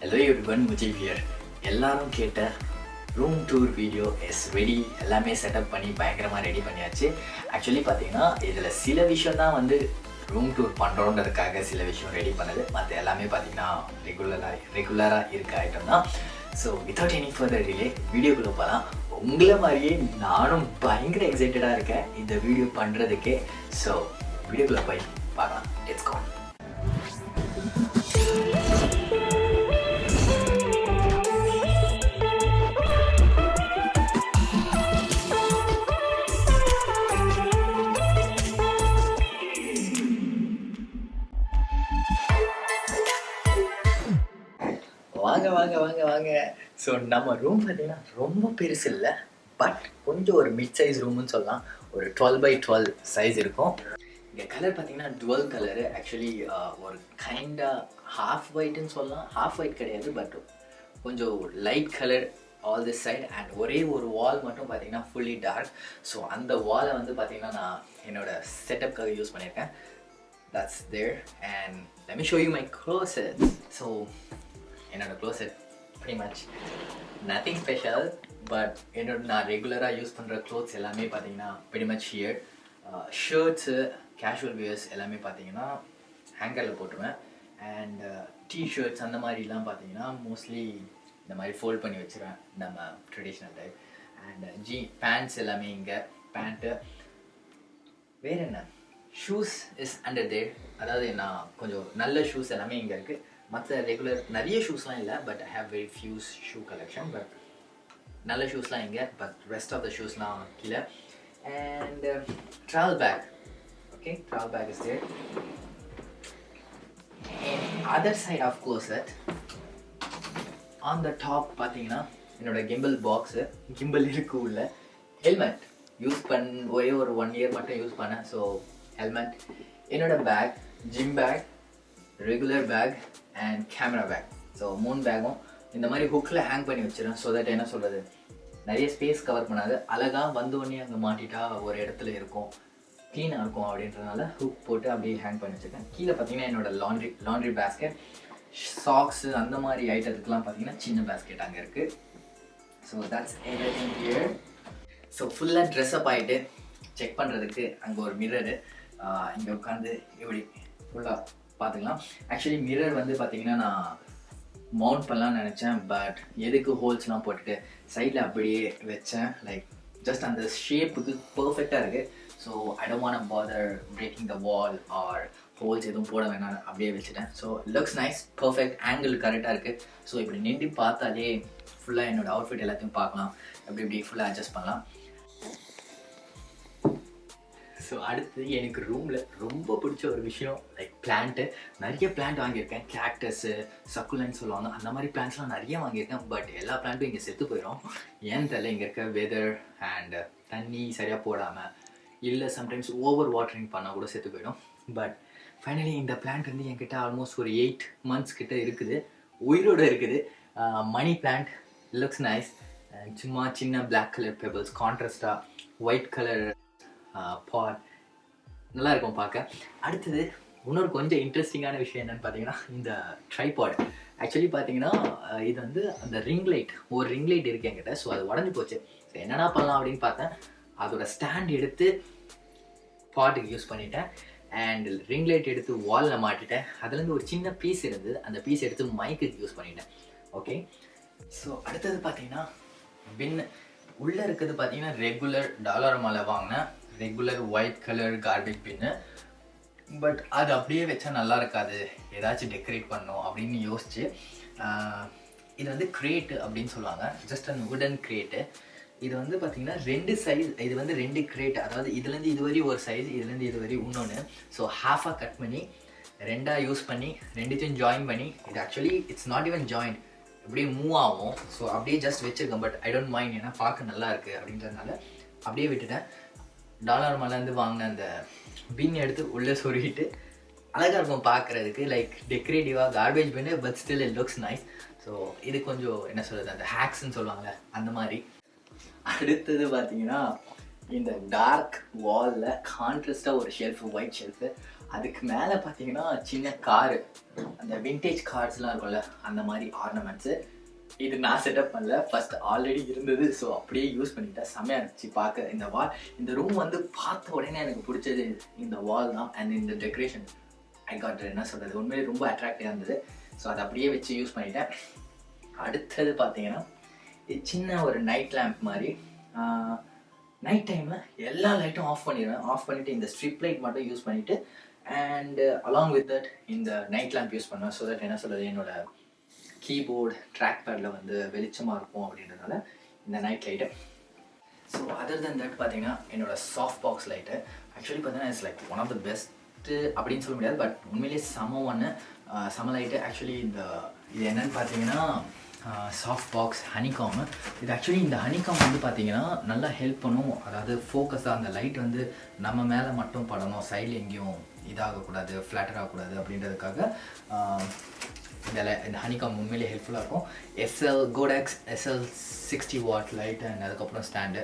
Hello everyone, Mujeeb here. எல்லாரும் கேட்ட room tour video is ready. எல்லாமே செட்டப் பண்ணி பயங்கரமாக ரெடி பண்ணியாச்சு. ஆக்சுவலி பார்த்தீங்கன்னா இதில் சில விஷயம் தான் வந்து ரூம் டூர் பண்ணுறோன்றதுக்காக சில விஷயம் ரெடி பண்ணது. மற்ற எல்லாமே பார்த்தீங்கன்னா ரெகுலராக இருக்க ஐட்டம் தான். So without any further delay வீடியோக்குள்ளே போகலாம். உங்களை மாதிரியே நானும் பயங்கர எக்ஸைட்டடாக இருக்கேன் இந்த வீடியோ பண்ணுறதுக்கே. ஸோ வீடியோக்குள்ளே போய் பார்க்கலாம். Let's go. வாங்க வாங்க வாங்க வாங்க. ஸோ நம்ம ரூம் பார்த்தீங்கன்னா ரொம்ப பெருசு இல்லை, பட் கொஞ்சம் ஒரு மிட் சைஸ் ரூம்னு சொல்லலாம். ஒரு 12x12 சைஸ் இருக்கும். இங்கே கலர் பார்த்தீங்கன்னா டுவல் கலரு. ஆக்சுவலி ஒரு கைண்டாக ஹாஃப் ஒயிட்னு சொல்லலாம். ஹாஃப் ஒயிட் கிடையாது, பட் கொஞ்சம் light colour all this side. And ஒரே ஒரு வால் மட்டும் பார்த்தீங்கன்னா ஃபுல்லி டார்க். ஸோ அந்த வாலை வந்து பார்த்தீங்கன்னா நான் என்னோடய செட்டப்காக யூஸ் பண்ணியிருக்கேன். That's there. And let me show you my closet. So என்னோடய closet pretty much nothing special, but நான் ரெகுலராக யூஸ் பண்ணுற க்ளோத்ஸ் எல்லாமே பார்த்தீங்கன்னா pretty much here. Shirts, casual wears எல்லாமே பார்த்தீங்கன்னா ஹேங்கரில் போட்டுருவேன். அண்ட் டிஷர்ட்ஸ் அந்த மாதிரிலாம் பார்த்தீங்கன்னா மோஸ்ட்லி இந்த மாதிரி ஃபோல்ட் பண்ணி வச்சுருவேன், நம்ம ட்ரெடிஷ்னல் டைப். அண்ட் பேண்ட்ஸ் எல்லாமே இங்கே பேண்ட்டு. வேறு என்ன, ஷூஸ் இஸ் அண்டர் தேர். அதாவது நான் கொஞ்சம் நல்ல ஷூஸ் எல்லாமே இங்கே இருக்குது. மற்ற ரெகுலர் நிறைய ஷூஸ்லாம் இல்லை, but I have very few shoe collection. But நல்ல ஷூஸ்லாம் இங்கே, பட் ரெஸ்ட் ஆஃப் த ஷூஸ்லாம் கீழே. And travel bag. Okay, travel bag is there. And other side of closet on the top பார்த்தீங்கன்னா என்னோட கிம்பிள் பாக்ஸு. கிம்பிள் இருக்கு உள்ள. Helmet use ஒரே ஒரு 1 year மட்டும் யூஸ் பண்ணேன். So helmet. என்னோட bag, gym bag, regular bag and camera bag. So 3 பேக்கும் இந்த மாதிரி ஹுக்கில் ஹேங் பண்ணி வச்சிடறேன். ஸோ தட் என்ன சொல்கிறது, நிறைய ஸ்பேஸ் கவர் பண்ணாது, அழகாக வந்தோடனே அங்கே மாட்டிட்டா ஒரு இடத்துல இருக்கும், க்ளீனாக இருக்கும் அப்படின்றதுனால ஹுக் போட்டு அப்படியே ஹேங் பண்ணி வச்சுருக்கேன். கீழே பார்த்தீங்கன்னா என்னோட லாண்ட்ரி பேஸ்கெட், சாக்ஸு அந்த மாதிரி ஐட்டத்துக்குலாம் பார்த்தீங்கன்னா சின்ன பேஸ்கெட் அங்கே இருக்குது. So that's everything here. So ஃபுல்லாக ட்ரெஸ்அப் ஆகிட்டு செக் பண்ணுறதுக்கு அங்கே ஒரு மிரரு. இங்கே உட்காந்து இப்படி ஃபுல்லாக பார்த்துக்கலாம். ஆக்சுவலி மிரர் வந்து பார்த்தீங்கன்னா நான் மவுண்ட் பண்ணலான்னு நினச்சேன், பட் எதுக்கு ஹோல்ஸ்லாம் போட்டுட்டு சைடில் அப்படியே வச்சேன். லைக் ஜஸ்ட் அந்த ஷேப்புக்கு பர்ஃபெக்டாக இருக்குது. So I don't want bother breaking the wall or holes எதுவும் போட வேணாம், அப்படியே வச்சுட்டேன். So looks nice, perfect, angle கரெக்டாக இருக்குது. ஸோ இப்படி நின்று பார்த்தாலே ஃபுல்லாக என்னோடய அவுட்ஃபிட் எல்லாத்தையும் பார்க்கலாம், இப்படி ஃபுல்லாக அட்ஜஸ்ட் பண்ணலாம். ஸோ அடுத்து எனக்கு ரூமில் ரொம்ப பிடிச்ச ஒரு விஷயம் லைக் பிளான்ட்டு. நிறைய பிளான்ட் வாங்கியிருக்கேன். கேக்டஸ்ஸு, சக்குலன்னு சொல்லுவாங்க, அந்த மாதிரி பிளான்ட்ஸ்லாம் நிறைய வாங்கியிருக்கேன். பட் எல்லா பிளான்ட்டும் இங்கே செத்து போயிடும். ஏன்னு தெரியல, இங்கே இருக்க வெதர் அண்ட் தண்ணி சரியாக போடாமல், இல்லை சம்டைம்ஸ் ஓவர் வாட்டரிங் பண்ணால் கூட செத்து போயிடும். பட் ஃபைனலி இந்த பிளான்ட் வந்து என்கிட்ட ஆல்மோஸ்ட் ஒரு 8 months கிட்ட இருக்குது, உயிரோடு இருக்குது. Money plant, looks nice. சும்மா சின்ன பிளாக் கலர் பெபிள்ஸ், கான்ட்ராஸ்டாக ஒயிட் கலர் பாட், நல்லா இருக்கும் பார்க்க. அடுத்தது இன்னொரு கொஞ்சம் இன்ட்ரெஸ்டிங்கான விஷயம் என்னென்னு பார்த்தீங்கன்னா இந்த ட்ரைபாட். ஆக்சுவலி பார்த்தீங்கன்னா இது வந்து அந்த ரிங் லைட் இருக்குது என்கிட்ட. ஸோ அது உடஞ்சி போச்சு. ஸோ என்னென்னா பண்ணலாம் அப்படின்னு பார்த்தேன். அதோட ஸ்டாண்ட் எடுத்து பாட்டுக்கு யூஸ் பண்ணிட்டேன். அண்ட் ரிங் லைட் எடுத்து வாலில் மாட்டிட்டேன். அதுலேருந்து ஒரு சின்ன பீஸ் இருந்தது, அந்த பீஸ் எடுத்து மைக்குக்கு யூஸ் பண்ணிட்டேன். ஓகே, ஸோ அடுத்தது பார்த்தீங்கன்னா பின் உள்ளே இருக்கிறது பார்த்தீங்கன்னா ரெகுலர் டாலரமாவில் வாங்கினேன் regular white colour garbage bin. But அது அப்படியே வச்சா நல்லா இருக்காது, ஏதாச்சும் டெக்கரேட் பண்ணணும் அப்படின்னு யோசிச்சு இது வந்து கிரேட்டு அப்படின்னு சொல்லுவாங்க, ஜஸ்ட் அந்த வுடன் கிரேட்டு. இது வந்து பார்த்திங்கன்னா 2 சைஸ், இது வந்து 2 கிரேட். அதாவது இதுலேருந்து இது வரை ஒரு சைஸ், இதுலேருந்து இது வரை இன்னொன்று. ஸோ ஹாஃபாக கட் பண்ணி 2ஆக யூஸ் பண்ணி 2த்தையும் ஜாயின் பண்ணி, இது actually it's not even join, அப்படியே மூவ் ஆகும். ஸோ அப்படியே ஜஸ்ட் வச்சுருக்கேன். பட் ஐ டோன்ட் மைண்ட், ஏன்னா பார்க்க நல்லா இருக்குது அப்படின்றதுனால அப்படியே விட்டுட்டேன். டாலர் மேலேருந்து வாங்கின அந்த பின் எடுத்து உள்ளே சொருகிட்டு அழகாக இருக்கும் பார்க்குறதுக்கு, லைக் டெக்கரேட்டிவாக garbage bin, but still it looks nice. So இது கொஞ்சம் என்ன சொல்கிறது, அந்த ஹேக்ஸ்ன்னு சொல்லுவாங்கள்ல அந்த மாதிரி. அடுத்தது பார்த்தீங்கன்னா இந்த டார்க் வாலில் கான்ட்ராஸ்டாக ஒரு ஷெல்ஃபு, ஒயிட் ஷெல்ஃபு. அதுக்கு மேலே பார்த்தீங்கன்னா சின்ன காரு, அந்த விண்டேஜ் கார்ஸ்லாம் இருக்கும்ல அந்த மாதிரி ஆர்னமெண்ட்ஸு. இது நான் செட்டப் பண்ணல, ஃபர்ஸ்ட் ஆல்ரெடி இருந்தது. ஸோ அப்படியே யூஸ் பண்ணிட்டேன். செம்மையாக இருந்துச்சு பார்க்க இந்த வால். இந்த ரூம் வந்து பார்த்த உடனே எனக்கு பிடிச்சது இந்த வால் தான். அண்ட் இந்த டெக்கரேஷன் ஐ காட் என்ன சொல்கிறது, உண்மையிலே ரொம்ப அட்ராக்டிவாக இருந்தது. ஸோ அதை அப்படியே வச்சு யூஸ் பண்ணிட்டேன். அடுத்தது பார்த்தீங்கன்னா இது சின்ன ஒரு நைட் லேம்ப் மாதிரி. நைட் டைமில் எல்லா லைட்டும் ஆஃப் பண்ணிடுவேன். ஆஃப் பண்ணிவிட்டு இந்த ஸ்ட்ரிப் லைட் மட்டும் யூஸ் பண்ணிவிட்டு அண்ட் அலாங் வித் தட் இந்த நைட் லேம்ப் யூஸ் பண்ணுவேன். ஸோ தட் என்ன சொல்கிறது, என்னோட கீபோர்டு ட்ராக் பேடில் வந்து வெளிச்சமாக இருக்கும் அப்படின்றதுனால இந்த night light. So other then that பார்த்தீங்கன்னா என்னோடய சாஃப்ட் பாக்ஸ் லைட்டு ஆக்சுவலி பார்த்தீங்கன்னா it's like one of the best அப்படின்னு சொல்ல முடியாது, பட் உண்மையிலேயே செம லைட்டு. ஆக்சுவலி இது என்னன்னு பார்த்தீங்கன்னா சாஃப்ட் பாக்ஸ் ஹனிகாம். இது ஆக்சுவலி இந்த ஹனிகாம் வந்து பார்த்தீங்கன்னா நல்லா ஹெல்ப் பண்ணும். அதாவது ஃபோக்கஸாக அந்த லைட் வந்து நம்ம மேலே மட்டும் படணும், சைடில் எங்கேயும் இதாகக்கூடாது, ஃப்ளாட்டர் ஆகக்கூடாது அப்படின்றதுக்காக இந்த ஹனிகாம் உண்மையிலே ஹெல்ப்ஃபுல்லாக இருக்கும். Godox SL 60 watt light and அதுக்கப்புறம் stand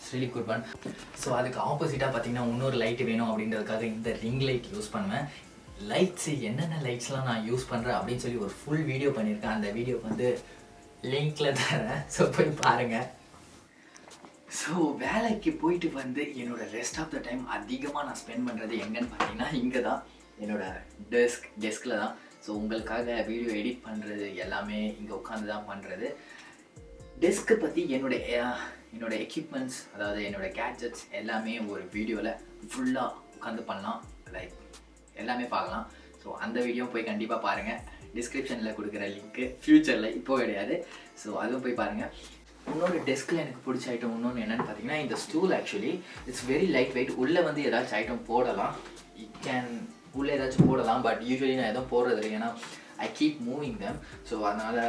really good one. So அதுக்கு ஆப்போசிட்டாக பார்த்தீங்கன்னா இன்னொரு லைட்டு வேணும் அப்படின்றதுக்காக இந்த ரிங் லைட் யூஸ் பண்ணுவேன். லைட்ஸு என்னென்ன லைட்ஸ்லாம் நான் யூஸ் பண்ணுறேன் அப்படின்னு சொல்லி ஒரு ஃபுல் வீடியோ பண்ணியிருக்கேன். அந்த வீடியோ வந்து லிங்க்கில் தரேன், ஸோ போய் பாருங்கள். ஸோ வேலைக்கு போயிட்டு வந்து என்னோடய ரெஸ்ட் ஆஃப் த டைம் அதிகமாக நான் ஸ்பெண்ட் பண்ணுறது எங்கன்னு பார்த்தீங்கன்னா இங்கே தான், என்னோடய டெஸ்கில் தான். ஸோ உங்களுக்காக வீடியோ எடிட் பண்ணுறது எல்லாமே இங்கே உட்காந்து தான் பண்ணுறது. டெஸ்க்கை பற்றி என்னோட எக்யூப்மெண்ட்ஸ், அதாவது என்னோடய கேட்ஜெட்ஸ் எல்லாமே ஒரு வீடியோவில் ஃபுல்லாக உட்காந்து பண்ணலாம், லைக் எல்லாமே பார்க்கலாம். ஸோ அந்த வீடியோ போய் கண்டிப்பாக பாருங்கள். டிஸ்கிரிப்ஷனில் கொடுக்குற லிங்க்கு ஃப்யூச்சரில் இப்போ கிடையாது, ஸோ அதுவும் போய் பாருங்கள். இன்னொரு டெஸ்கில் எனக்கு பிடிச்ச ஐட்டம் இன்னொன்று என்னென்னு பார்த்தீங்கன்னா இந்த stool. Actually it's very light weight. உள்ளே வந்து ஏதாச்சும் ஐட்டம் போடலாம், உள்ளே ஏதாச்சும் போடலாம், பட் யூஸ்வலி நான் எதுவும் போடுறது இல்லை, ஏன்னா I keep moving them. So அதனால்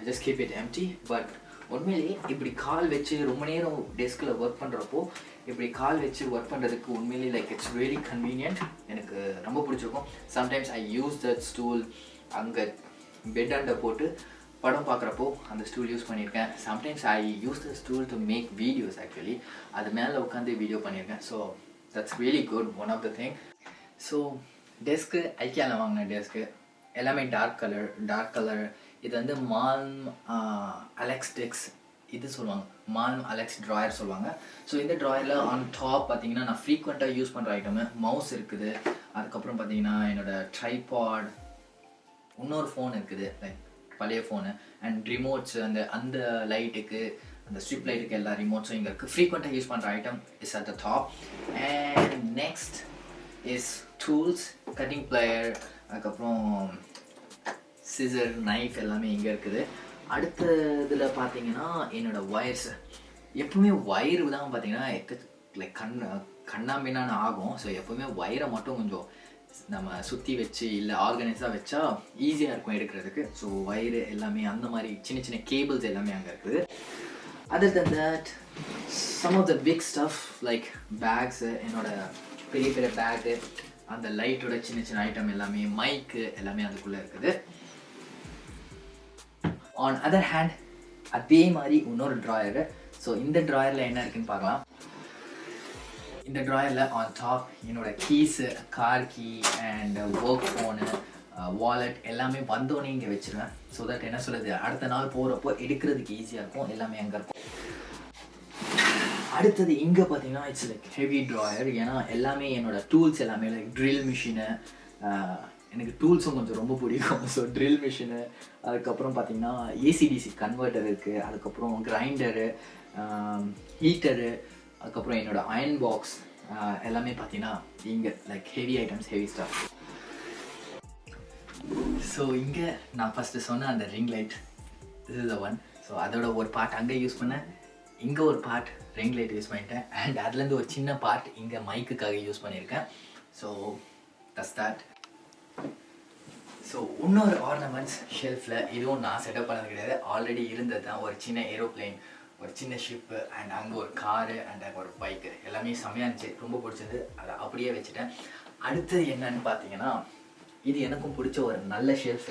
I just keep it empty. But உண்மையிலேயே இப்படி கால் வச்சு ரொம்ப நேரம் டெஸ்கில் ஒர்க் பண்ணுறப்போ இப்படி கால் வச்சு ஒர்க் பண்ணுறதுக்கு உண்மையிலேயே லைக் இட்ஸ் வெரி கன்வீனியன்ட். எனக்கு ரொம்ப பிடிச்சிருக்கும். Sometimes I use that stool அங்கே பெட்டாண்ட போட்டு படம் பார்க்குறப்போ அந்த ஸ்டூல் யூஸ் பண்ணியிருக்கேன். Sometimes I use the stool to make videos. Actually அது மேலே உட்காந்து வீடியோ பண்ணியிருக்கேன். So that's really good, one of the thing. So desk ஐக்கியாவில் வாங்கின டெஸ்க்கு எல்லாமே டார்க் கலர். இது வந்து மால்ம் அலெக்ஸ் டெக்ஸ் இது சொல்லுவாங்க, மால்ம் அலெக்ஸ் ட்ராயர் சொல்லுவாங்க. ஸோ இந்த ட்ராயரில் ஆன் டாப் பார்த்தீங்கன்னா நான் ஃப்ரீக்வெண்ட்டாக யூஸ் பண்ணுற ஐட்டமு மவுஸ் இருக்குது. அதுக்கப்புறம் பார்த்தீங்கன்னா என்னோடய ட்ரைபாட், இன்னொரு ஃபோன் இருக்குது லைக் பழைய ஃபோனு, அண்ட் ரிமோட்ஸ், அந்த லைட்டுக்கு அந்த ஸ்ட்ரிப் லைட்டுக்கு எல்லா ரிமோட்ஸும் இங்கே இருக்குது. ஃப்ரீக்வெண்ட்டாக யூஸ் பண்ணுற item is at the top. And next is tools, cutting plier, அதுக்கப்புறம் சிசர், நைஃப் எல்லாமே இங்கே இருக்குது. அடுத்த இதில் பார்த்தீங்கன்னா என்னோடய ஒயர்ஸ். எப்பவுமே ஒயரு தான் பார்த்தீங்கன்னா லைக் கண்ணாம்பின்னான்னு ஆகும். ஸோ எப்போவுமே ஒயரை மட்டும் கொஞ்சம் நம்ம சுற்றி வச்சு இல்லை ஆர்கனைஸாக வச்சா ஈஸியாக இருக்கும் எடுக்கிறதுக்கு. ஸோ ஒயரு எல்லாமே அந்த மாதிரி சின்ன சின்ன கேபிள்ஸ் எல்லாமே அங்கே இருக்குது. Other then that some of the big stuff like bags, என்னோடய பெரிய பேக்கு, அந்த லைட்டோட சின்ன சின்ன ஐட்டம் எல்லாமே, மைக்கு எல்லாமே அதுக்குள்ளே இருக்குது. ஆன் அதர் ஹேண்ட் அதே மாதிரி இன்னொரு ட்ராயரு. ஸோ இந்த ட்ராயரில் என்ன இருக்குன்னு பார்க்கலாம். இந்த ட்ராயரில் ஆன் டாப் என்னோடய keys, car key and work phone, wallet எல்லாமே வந்தோடனே இங்கே வச்சுருவேன். ஸோ தட் என்ன சொல்கிறது, அடுத்த நாள் போகிறப்போ எடுக்கிறதுக்கு ஈஸியாக இருக்கும், எல்லாமே அங்கே இருக்கும். அடுத்தது இங்கே பார்த்தீங்கன்னா இட்ஸ் லைக் ஹெவி ட்ராயர். ஏன்னா எல்லாமே என்னோடய டூல்ஸ் எல்லாமே லைக் ட்ரில் மிஷினு, எனக்கு டூல்ஸும் கொஞ்சம் ரொம்ப பிடிக்கும். ஸோ ட்ரில் மிஷினு, அதுக்கப்புறம் பார்த்தீங்கன்னா ஏசிடிசி கன்வெர்ட்டர் இருக்குது, அதுக்கப்புறம் கிரைண்டரு, ஹீட்டரு, அதுக்கப்புறம் என்னோடய அயன் பாக்ஸ் எல்லாமே பார்த்தீங்கன்னா இங்கே like heavy items, heavy stuff. So இங்கே நான் ஃபஸ்ட்டு சொன்ன அந்த ring light, this is the one. So அதோட ஒரு பார்ட் அங்கே யூஸ் பண்ணேன், இங்கே ஒரு பார்ட் ரிங் லைட் யூஸ் பண்ணிட்டேன், அண்ட் அதுலேருந்து ஒரு சின்ன பார்ட் இங்கே மைக்குக்காக யூஸ் பண்ணியிருக்கேன். So that's that. ஸோ இன்னொரு ஆர்னமெண்ட்ஸ் ஷெல்ஃபில், இதுவும் நான் செட்டப் பண்ணது கிடையாது, ஆல்ரெடி இருந்தது தான். ஒரு சின்ன ஏரோப்ளைன், ஒரு சின்ன ஷிப்பு, அண்ட் அங்கே ஒரு காரு அண்ட் அங்கே ஒரு பைக்கு, எல்லாமே செம்மையாக இருந்துச்சு, ரொம்ப பிடிச்சது. அதை அப்படியே வச்சுட்டேன். அடுத்தது என்னன்னு பார்த்தீங்கன்னா இது எனக்கும் பிடிச்ச ஒரு நல்ல shelf.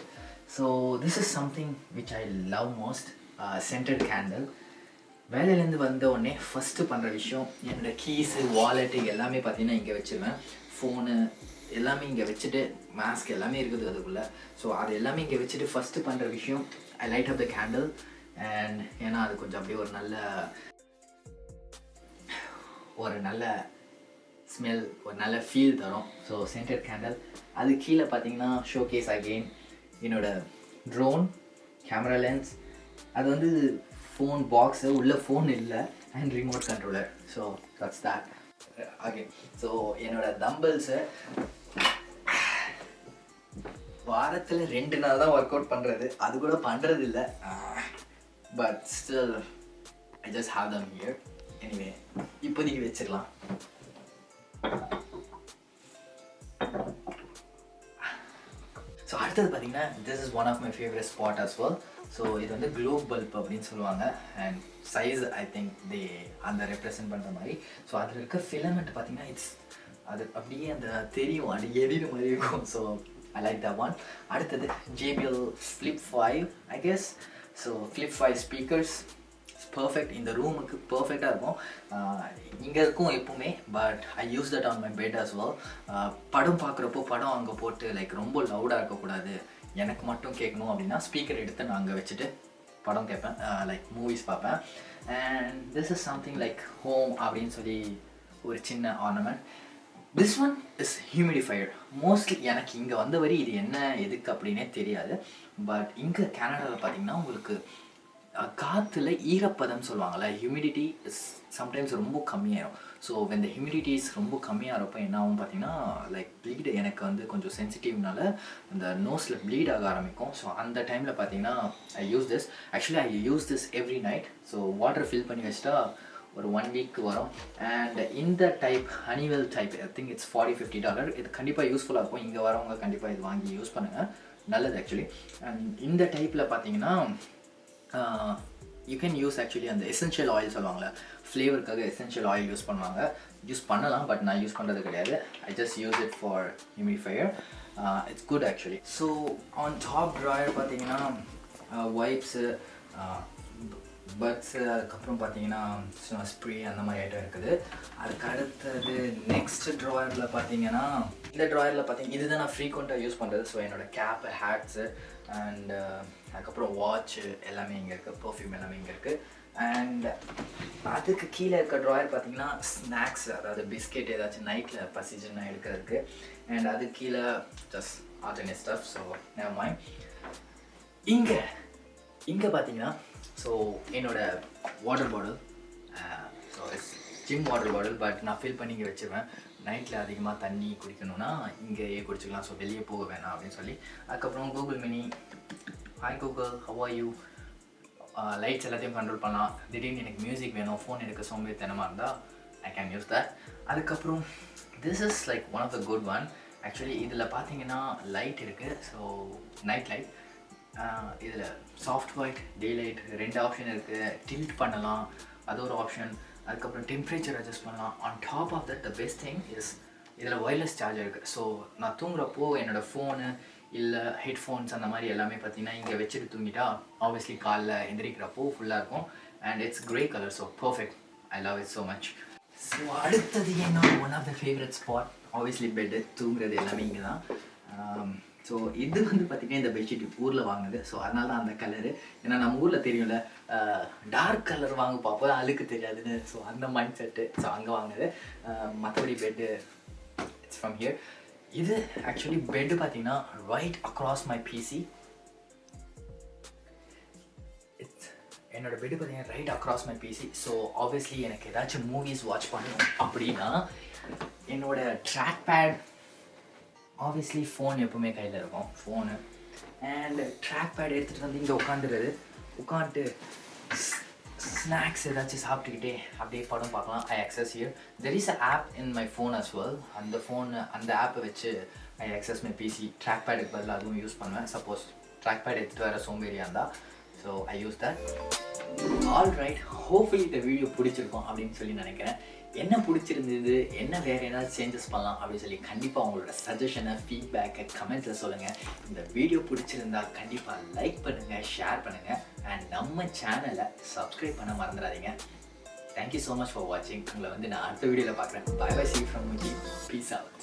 So this is something which I love most, scented candle. வேலையிலேருந்து வந்த உடனே ஃபஸ்ட்டு பண்ணுற விஷயம் என்னோடய கீஸு, வாலெட்டு எல்லாமே பார்த்தீங்கன்னா இங்கே வச்சுருவேன். ஃபோனு, எல்லாமே இங்கே வச்சுட்டு மாஸ்க் எல்லாமே இருக்குது அதுக்குள்ளே. ஸோ அது எல்லாமே இங்கே வச்சுட்டு ஃபஸ்ட்டு பண்ணுற விஷயம் I light up the candle. And ஏன்னா அது கொஞ்சம் அப்படியே ஒரு நல்ல ஸ்மெல், ஒரு நல்ல ஃபீல் தரும். So scented candle. அது கீழே பார்த்தீங்கன்னா ஷோகேஸ் அகெயின் என்னோடய ட்ரோன் கேமரா லென்ஸ். அது வந்து ஃபோன் பாக்ஸு, உள்ள ஃபோன் இல்லை, and remote controller. So that's that. Okay, so என்னோடய தம்பிள்ஸு வாரத்தில் 2 நாள் தான் ஒர்க் அவுட் பண்ணுறது, அது கூட பண்ணுறது இல்லை. But still I just have them here. Anyway இப்போதைக்கு வச்சிடலாம். ஸோ அடுத்தது பார்த்தீங்கன்னா this is one of my favourite spot as well. So இது வந்து க்ளோப் பல்ப் அப்படின்னு சொல்லுவாங்க. And size I think they அந்த ரெப்ரசன்ட் பண்ணுற மாதிரி. ஸோ அதில் இருக்க ஃபிலமெண்ட் பார்த்தீங்கன்னா அது அப்படியே அந்த தெரியும், அது எரியுற மாதிரி இருக்கும். So I like that one. அடுத்தது JBL Flip 5 I guess. So Flip 5 speakers perfect, இந்த ரூமுக்கு பர்ஃபெக்டாக இருக்கும். இங்கே இருக்கும் எப்பவுமே, but I use that on my bed as well. படம் பார்க்குறப்போ படம் அங்கே போட்டு லைக் ரொம்ப லவுடாக இருக்கக்கூடாது, எனக்கு மட்டும் கேட்கணும் அப்படின்னா ஸ்பீக்கர் எடுத்து நான் அங்கே வச்சுட்டு படம் கேட்பேன், லைக் மூவிஸ் பார்ப்பேன். And this is something like home அப்படின்னு சொல்லி ஒரு சின்ன ornament. This one is humidifier. Mostly எனக்கு இங்கே வந்த வரை இது என்ன எதுக்கு அப்படின்னே தெரியாது. பட் இங்கே கனடாவில் பார்த்தீங்கன்னா உங்களுக்கு காற்றுல ஈரப்பதம் சொல்லுவாங்கள்ல, ஹியூமிடிட்டி இஸ் சம்டைம்ஸ் ரொம்ப கம்மியாயிடும். ஸோ வென் த ஹியூமிடிட்டிஸ் ரொம்ப கம்மியாகிறப்ப என்ன ஆகும் பார்த்தீங்கன்னா லைக் ப்ளீடு, எனக்கு வந்து கொஞ்சம் சென்சிட்டிவ்னால அந்த நோஸில் ப்ளீட் ஆக ஆரம்பிக்கும். ஸோ அந்த டைமில் பார்த்தீங்கன்னா I use this. Actually I use this every night. So water fill பண்ணி வச்சுட்டா ஒரு 1 வீக் வரும். அண்ட் இந்த type Honeywell type I think it's $40-50. இது கண்டிப்பாக யூஸ்ஃபுல்லாக இருக்கும். இங்கே வரவங்க கண்டிப்பாக இது வாங்கி யூஸ் பண்ணுங்கள், நல்லது ஆக்சுவலி. அண்ட் இந்த டைப்பில் பார்த்தீங்கன்னா யூ கேன் யூஸ் ஆக்சுவலி அந்த எசென்ஷியல் ஆயில் சொல்லுவாங்களே, ஃப்ளேவருக்காக எசென்ஷியல் ஆயில் யூஸ் பண்ணுவாங்க. யூஸ் பண்ணலாம், பட் நான் யூஸ் பண்ணுறது கிடையாது. I just use it for humidifier. It's good actually. So on top drawer பார்த்தீங்கன்னா வைப்ஸு, பட்ஸு, அதுக்கப்புறம் பார்த்தீங்கன்னா ஸ்ப்ரே அந்த மாதிரி ஐட்டம் இருக்குது. அதுக்கு அடுத்தது நெக்ஸ்ட் ட்ராயரில் பார்த்தீங்கன்னா இந்த ட்ராயரில் பார்த்தீங்கன்னா இதுதான் நான் ஃப்ரீக்வெண்ட்டாக யூஸ் பண்ணுறது. ஸோ என்னோடய கேப்பு, ஹேட்ஸு அண்ட் அதுக்கப்புறம் வாட்ச்சு எல்லாமே இங்கே இருக்குது, பர்ஃப்யூம் எல்லாமே இங்கே இருக்குது. அண்ட் அதுக்கு கீழே இருக்க ட்ராயர் பார்த்தீங்கன்னா ஸ்நாக்ஸ், அதாவது பிஸ்கெட் ஏதாச்சும் நைட்டில் பசிச்சுன்னா எடுக்கிறதுக்கு. அண்ட் அது கீழே just alternate stuff. So never mind. இங்கே பார்த்தீங்கன்னா ஸோ என்னோடய water bottle, so it's gym water bottle, but நான் ஃபில் பண்ணி இங்கே வச்சுருவேன். நைட்டில் அதிகமாக தண்ணி குடிக்கணும்னா இங்கேயே குடிச்சிக்கலாம். ஸோ வெளியே போக வேணாம் அப்படின்னு சொல்லி. அதுக்கப்புறம் Google mini, hi Google how are you, lights எல்லாத்தையும் கண்ட்ரோல் பண்ணலாம். திடீர்னு எனக்கு மியூசிக் வேணும், ஃபோன் எடுக்க சோம்பேறித்தனமாக இருந்தால் ஐ கேன் யூஸ் தட். அதுக்கப்புறம் this is like one of the good one actually. இதில் பார்த்தீங்கன்னா லைட் இருக்குது. ஸோ நைட் லைட், இதில் soft white, day light 2 option இருக்குது. டில்ட் பண்ணலாம், அது ஒரு ஆப்ஷன். அதுக்கப்புறம் டெம்பரேச்சர் அட்ஜஸ்ட் பண்ணலாம். On top of that the best thing is இதில் ஒயர்லெஸ் சார்ஜர் இருக்குது. ஸோ நான் தூங்குறப்போ என்னோடய ஃபோனு இல்லை ஹெட்ஃபோன்ஸ் அந்த மாதிரி எல்லாமே பார்த்தீங்கன்னா இங்கே வச்சுட்டு தூங்கிட்டா ஆப்வியஸ்லி காலைல எந்திரிக்கிறப்போ ஃபுல்லாக இருக்கும். And it's grey colour. So perfect, I love it so much. So அடுத்தது என்னோட one of the favourite spot obviously bed, தூங்குறது எல்லாமே இங்கே தான். ஸோ இது வந்து பார்த்திங்கன்னா இந்த பெட்ஷீட் ஊரில் வாங்கினது. ஸோ அதனால தான் அந்த கலரு. ஏன்னா நம்ம ஊரில் தெரியும்ல டார்க் கலர் வாங்க பார்ப்போம், அழுக்கு தெரியாதுன்னு. ஸோ அந்த மைண்ட் செட்டு. ஸோ அங்கே வாங்கினது. மற்றபடி பெட்டு இட்ஸ் ஃப்ரம் ஹியர். இது ஆக்சுவலி பெட்டு பார்த்தீங்கன்னா ரைட் அக்ராஸ் மை பிசி. என்னோட பெட்டு பார்த்தீங்கன்னா right across my PC. So obviously எனக்கு ஏதாச்சும் மூவிஸ் வாட்ச் பண்ணணும் அப்படின்னா என்னோட ட்ராக் பேட், ஆப்வியஸ்லி ஃபோன் எப்போவுமே கையில் இருக்கும், ஃபோனு அண்ட் ட்ராக் பேட் எடுத்துகிட்டு வந்து இங்கே உட்காந்துட்டு ஸ்நாக்ஸ் ஏதாச்சும் சாப்பிட்டுக்கிட்டே அப்படியே படம் பார்க்கலாம். I access here. There is a app in my phone as well. அந்த ஆப்பை வச்சு I access my PC. Track பேடுக்கு பதில் அதுவும் யூஸ் பண்ணுவேன், சப்போஸ் ட்ராக் பேட் எடுத்துகிட்டு வர சோம்பேறியாக இருந்தால். So I use that. All right, hopefully இந்த வீடியோ பிடிச்சிருக்கும் அப்படின்னு சொல்லி நினைக்கிறேன். என்ன பிடிச்சிருந்தது, என்ன வேறு ஏதாவது சேஞ்சஸ் பண்ணலாம் அப்படின்னு சொல்லி கண்டிப்பாக உங்களோட சஜஷனை, ஃபீட்பேக்கை கமெண்ட்ஸில் சொல்லுங்கள். இந்த வீடியோ பிடிச்சிருந்தா கண்டிப்பாக லைக் பண்ணுங்கள், ஷேர் பண்ணுங்கள் அண்ட் நம்ம சேனலை சப்ஸ்கிரைப் பண்ண மறந்துடாதீங்க. தேங்க்யூ ஸோ மச் ஃபார் வாட்சிங். உங்களை வந்து நான் அடுத்த வீடியோவில் பார்க்குறேன். Bye bye, see you from Mujeeb. Peace out.